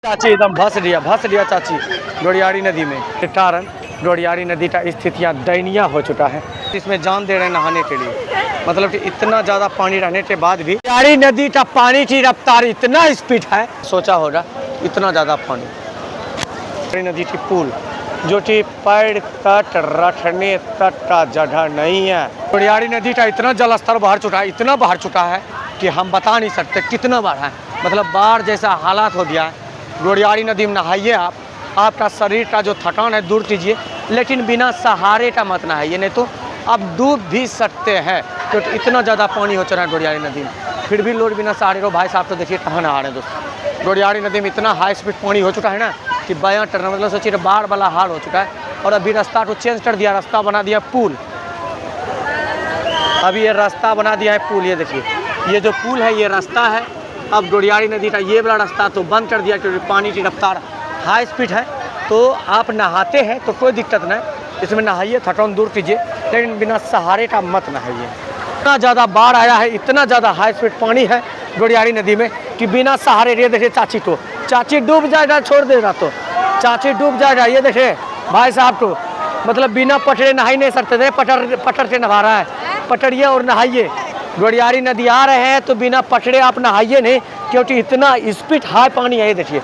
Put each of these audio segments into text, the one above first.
चाची एकदम भस दिया चाची डोडियारी नदी में। के कारण डोडियारी नदी का स्थितियाँ दयनीय हो चुका है। इसमें जान दे रहे हैं नहाने के लिए, मतलब कि इतना ज़्यादा पानी रहने के बाद भी डोडियारी नदी का पानी की रफ्तार इतना स्पीड है, सोचा होगा इतना ज़्यादा पानी। डोडियारी नदी की पुल जो कि पैर तट रखने तक का जगह नहीं है। डोडियारी नदी का इतना जल स्तर बढ़ चुका है, इतना बढ़ चुका है कि हम बता नहीं सकते कितना बढ़ा है। मतलब बाढ़ जैसा हालात हो गया है। डोडियारी नदी में नहाइए आप, आपका शरीर का जो थकान है दूर कीजिए, लेकिन बिना सहारे का मत नहाइए, नहीं तो आप डूब भी सकते हैं क्योंकि इतना ज़्यादा पानी हो चुका है डोडियारी नदी में। फिर भी लोग बिना सहारे को, भाई साहब तो देखिए कहाँ नहा रहे हैं दोस्तों। डोडियारी नदी में इतना हाई स्पीड पानी हो चुका है ना कि बयां करना, मतलब सोचिए बाढ़ वाला हाल हो चुका है। और अभी रास्ता को चेंज कर दिया, रास्ता बना दिया पुल। अभी ये रास्ता बना दिया है पुल, ये देखिए ये जो पुल है ये रास्ता है। अब डोडियारी नदी का ये वाला रास्ता तो बंद कर दिया क्योंकि पानी की रफ्तार हाई स्पीड है। तो आप नहाते हैं तो कोई दिक्कत नहीं, इसमें नहाइए, थकान दूर कीजिए, लेकिन बिना सहारे का मत नहाइए। इतना ज़्यादा बाढ़ आया है, इतना ज़्यादा हाई स्पीड पानी है डोडियारी नदी में कि बिना सहारे, ये देखिए चाची को, चाची डूब जाएगा, छोड़ देगा तो चाची डूब जाएगा। ये देखिए भाई साहब को, मतलब बिना पटरे नहा ही नहीं सकते थे, पटर से नहा रहा है। पटरिए और नहाइए। डोडियारी नदी आ रहे हैं तो बिना पटरे आप नहाइए नहीं, क्योंकि इतना स्पीड हाई पानी है। ये देखिए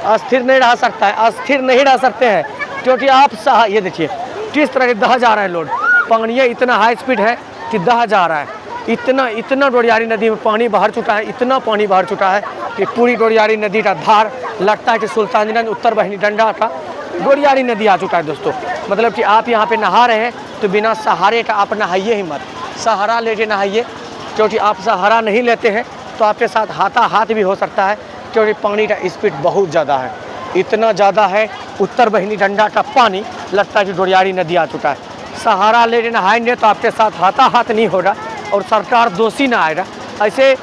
अस्थिर नहीं रह सकता है, अस्थिर नहीं रह सकते हैं क्योंकि आप ये देखिए किस तरह के दह जा रहे हैं लोग। पानी इतना हाई स्पीड है कि दह जा रहा है। इतना डोडियारी नदी में पानी बढ़ चुका है, इतना पानी बढ़ चुका है कि पूरी डोडियारी नदी का धार लगता है कि सुल्तानगंज उत्तर बहनी डंडा का डोडियारी नदी आ चुका है दोस्तों। मतलब कि आप यहाँ पे नहा रहे हैं तो बिना सहारे का आप नहाइए ही मत, सहारा लेके नहाइए, क्योंकि आप सहारा नहीं लेते हैं तो आपके साथ हाथाहाथ भी हो सकता है, क्योंकि पानी का स्पीड बहुत ज़्यादा है। इतना ज़्यादा है, उत्तर बहनी डंडा का पानी लगता है कि डोडियारी नदी आ चुका है। सहारा लेके नहाएंगे तो आपके साथ हाथाहाथ नहीं होगा और सरकार दोषी ना आएगा। ऐसे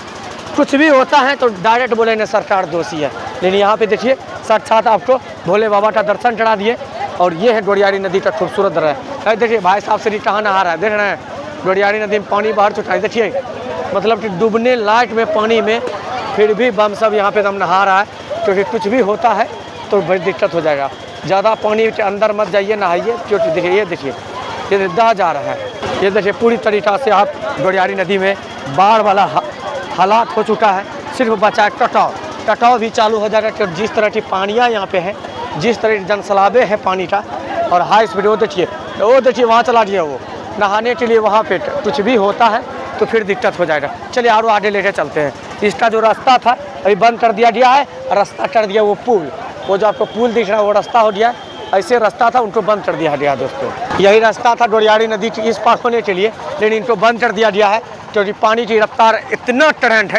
कुछ भी होता है तो डायरेक्ट बोलेंगे सरकार दोषी है, लेकिन यहाँ पे देखिए साक्षात आपको भोले बाबा का दर्शन करा दिए। और ये है डोडियारी नदी का खूबसूरत दृश्य है। देखिए भाई साहब से कहाँ नहा रहा है, देख रहे हैं डोडियारी नदी में पानी बढ़ चुका है। देखिए मतलब कि डूबने लायक में पानी में फिर भी बम सब यहाँ पे दम नहा रहा है, क्योंकि कुछ भी होता है तो बड़ी दिक्कत हो जाएगा। ज़्यादा पानी के अंदर मत जाइए, नहाइए, क्योंकि देखिए ये दह जा रहा है। ये देखिए पूरी तरीक़ा से आप डोडियारी नदी में बाढ़ वाला हालात हो चुका है। सिर्फ बचा कटाव भी चालू हो जाएगा, क्योंकि जिस तरह की पानियाँ यहाँ पे हैं, जिस तरह की जनसलाबे हैं पानी का और हाई स्पीड। वो देखिए वहाँ चला गया वो नहाने के लिए। वहाँ पे कुछ भी होता है तो फिर दिक्कत हो जाएगा। चलिए और आगे लेके चलते हैं। इसका जो रास्ता था अभी बंद कर दिया गया है, रास्ता कर दिया वो पुल, वो जो आपको पुल दिख रहा है वो रास्ता हो गया। ऐसे रास्ता था, उनको बंद कर दिया गया दोस्तों। यही रास्ता था डोडियारी नदी की इस पार होने के लिए, लेकिन इनको बंद कर दिया गया है क्योंकि पानी की रफ्तार इतना ट्रेंड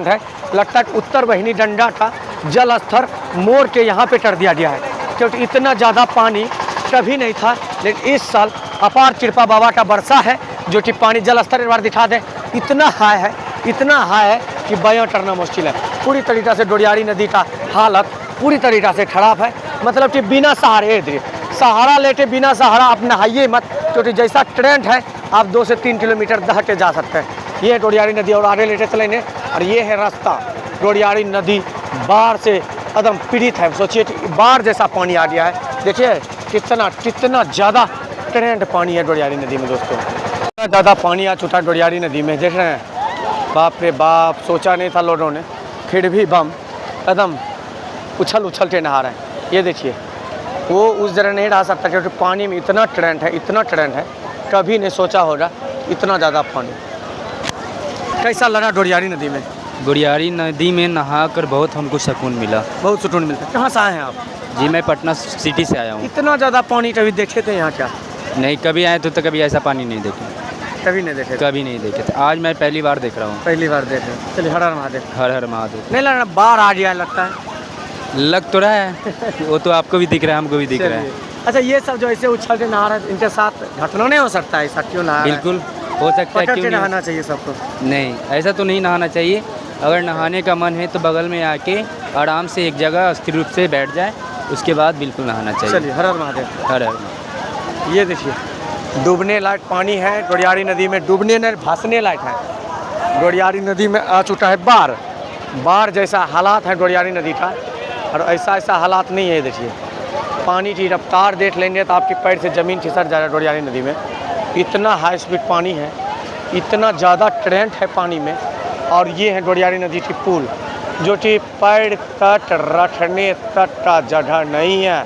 है, लगता है उत्तर बहनी डंडा का जल स्तर मोड़ के यहाँ पे कर दिया गया है, क्योंकि इतना ज़्यादा पानी कभी नहीं था। लेकिन इस साल अपार कृपा बाबा का वर्षा है, जो कि पानी जल स्तर एक बार दिखा दें, इतना हाई है कि बयां करना मुश्किल है। पूरी तरीक़ा से डोडियारी नदी का हालत पूरी तरीक़ा से ख़राब है। मतलब कि बिना सहारा लेके बिना सहारा आप नहाइए मत, क्योंकि जैसा ट्रेंड है आप 2 से 3 किलोमीटर दह के जा सकते हैं। ये है डोडियारी नदी और आगे लेके चलेंगे। और ये है रास्ता। डोडियारी नदी बाढ़ से एकदम पीड़ित है। सोचिए कि बाढ़ जैसा पानी आ गया है। देखिए कितना ज़्यादा ट्रेंड पानी है डोडियारी नदी में दोस्तों। इतना ज़्यादा पानी आ चुका है डोडियारी नदी में, देख रहे हैं। बाप रे बाप, सोचा नहीं था लोगों ने, फिर भी बम एकदम उछल के नहा रहे हैं। ये देखिए वो उस जगह नहीं रह सकता, क्योंकि पानी में इतना ट्रेंड है, कभी नहीं सोचा होगा इतना ज़्यादा पानी। कैसा लगा डोडियारी नदी में? डोडियारी नदी में नहाकर बहुत हमको सुकून मिला। बहुत सुकून मिलता है। कहाँ से आए हैं आप? जी मैं पटना सिटी से आया हूँ। इतना ज़्यादा पानी कभी देखे थे यहाँ क्या? नहीं, कभी आए तो कभी ऐसा पानी नहीं देखे। कभी नहीं देखे थे। आज मैं पहली बार देख रहा हूँ। पहली बार देख रहे हैं। चलिए हर हर महादेव। हर हर महादेव। नहीं लग रहा बाढ़ आ गया लगता है? लग तो रहा है वो तो आपको भी दिख रहा है, हमको भी दिख रहा है। अच्छा ये सब जो ऐसे उछल के नहा रहे हैं, इनके साथ घटना नहीं हो सकता है? ऐसा क्यों नहा रहे हैं? बिल्कुल हो सकता है। क्यों नहाना चाहिए सबको? नहीं, ऐसा तो नहीं नहाना चाहिए। अगर नहाने का मन है तो बगल में आके आराम से एक जगह स्थिर रूप से बैठ जाए, उसके बाद बिल्कुल नहाना चाहिए। चलिए हर हर महादेव। हर हर। ये देखिए डूबने लायक पानी है डोडियारी नदी में, डूबने नहीं भासने लायक है। डोडियारी नदी में आ चुका है बाढ़ जैसा हालात है डोडियारी नदी का। और ऐसा ऐसा हालात नहीं है। देखिए पानी की रफ्तार देख लेंगे तो आपके पैर से ज़मीन खिसक जा रहा है डोडियारी नदी में। इतना हाई स्पीड पानी है, इतना ज़्यादा करंट है पानी में। और ये है डोडियारी नदी की पुल, जो कि पैर तट रखने तक का जगह नहीं है।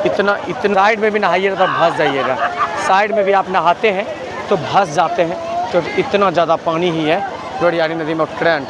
इतना साइड में भी नहाइएगा तो फंस जाइएगा, साइड में भी आप नहाते हैं तो फंस जाते हैं, तो इतना ज़्यादा पानी ही है डोडियारी नदी में। करंट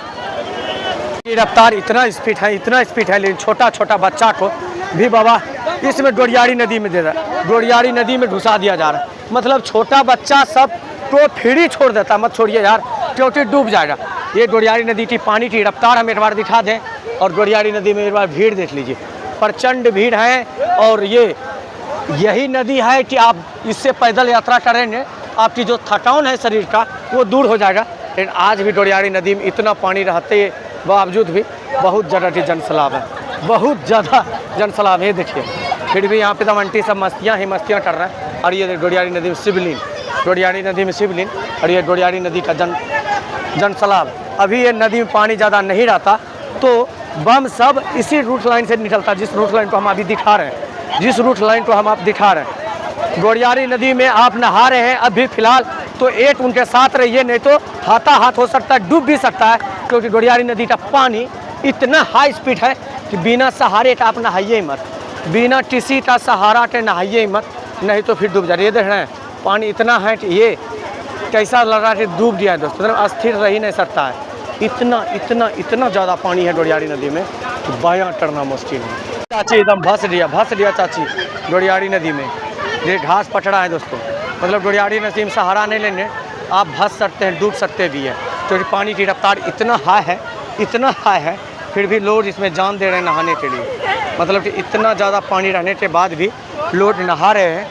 की रफ्तार इतना स्पीड है, लेकिन छोटा छोटा बच्चा को भी बाबा इसमें डोडियारी नदी में दे रहा है, डोडियारी नदी में घुसा दिया जा रहा है। मतलब छोटा बच्चा सब तो फ्री छोड़ देता है, मत छोड़िए यार क्योंकि डूब जाएगा। ये डोडियारी नदी की पानी की रफ्तार हम एक बार दिखा दें, और डोडियारी नदी में एक बार भीड़ देख लीजिए, प्रचंड भीड़ है। और यही नदी है कि आप इससे पैदल यात्रा करेंगे, आपकी जो थकान है शरीर का वो दूर हो जाएगा। लेकिन आज भी डोडियारी नदी में इतना पानी रहते बावजूद भी बहुत ज़्यादा जनसैलाब है, बहुत ज़्यादा जनसैलाब है। देखिए फिर भी यहाँ पे तो आंटी सब मस्तियाँ कर रहे हैं। और ये डोडियारी नदी में शिवलिंग, डोडियारी नदी में शिवलिंग, और ये डोडियारी नदी का जनसैलाब। अभी ये नदी में पानी ज़्यादा नहीं रहता तो बम सब इसी रूट लाइन से निकलता, जिस रूट लाइन को हम अभी दिखा रहे हैं, जिस रूट लाइन को हम आप दिखा रहे हैं। डोडियारी नदी में आप नहा रहे हैं अभी फ़िलहाल, तो एक उनके साथ रहिए, नहीं तो हाथाहाथ हो सकता है, डूब भी सकता है। क्योंकि डोडियारी नदी का पानी इतना हाई स्पीड है कि बिना सहारे का आप नहाइए ही मत, बिना किसी का सहारा के नहाइए ही मत, नहीं तो फिर डूब जाइए। ये देख रहे हैं पानी इतना है कि ये कैसा लग रहा है कि डूब गया है दोस्तों, अस्थिर रह ही नहीं सकता है। इतना ज़्यादा पानी है डोडियारी नदी में कि बयां करना मुश्किल है। चाची एकदम भस दिया चाची डोडियारी नदी में। ये घास पटड़ा है दोस्तों, मतलब डोडियारी नदी में सहारा नहीं लेंगे आप भस सकते हैं, डूब सकते भी हैं, क्योंकि पानी की रफ्तार इतना हाई है, फिर भी लोग इसमें जान दे रहे हैं नहाने के लिए। मतलब कि इतना ज़्यादा पानी रहने के बाद भी लोग नहा रहे हैं,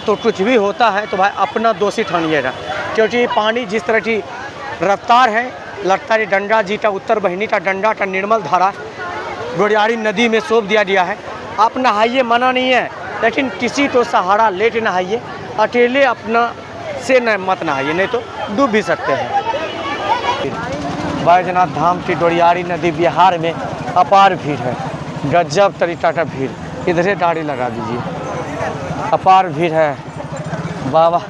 तो कुछ भी होता है तो भाई अपना दोषी ठानिएगा। क्योंकि पानी जिस तरह की रफ्तार है, लगता है गंगा जी का, उत्तर वाहिनी का गंगा का निर्मल धारा डोडियारी नदी में सौंप दिया गया है। आप नहाइए, मना नहीं है, लेकिन किसी को सहारा लेके नहाइए, अकेले अपना से न मत नहाइए, नहीं तो डूब भी सकते हैं। बैजनाथ धाम की डोडियारी नदी बिहार में अपार भीड़ है, गजब तरीका का भीड़। इधर गाड़ी लगा दीजिए, अपार भीड़ है बाबा।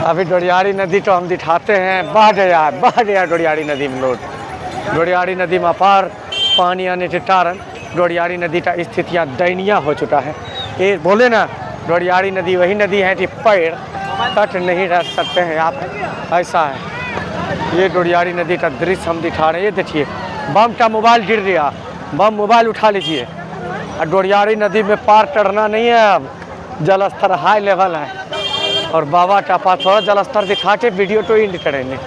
अभी डोडियारी नदी तो हम दिखाते हैं, बह गया डोडियारी नदी में लोड। डोडियारी नदी में अपार पानी आने के कारण डोडियारी नदी का स्थितियाँ दयनीय हो चुका है। ये बोले ना, डोडियारी नदी वही नदी है कि पैर तट नहीं रह सकते हैं आप, ऐसा है। ये डोडियारी नदी का दृश्य हम दिखा रहे हैं। ये देखिए बम का मोबाइल गिर गया, बम मोबाइल उठा लीजिए। और डोडियारी नदी में पार करना नहीं है, अब जलस्तर हाई लेवल है। और बाबा का पास थोड़ा जलस्तर दिखा के वीडियो तो एंड करेंगे।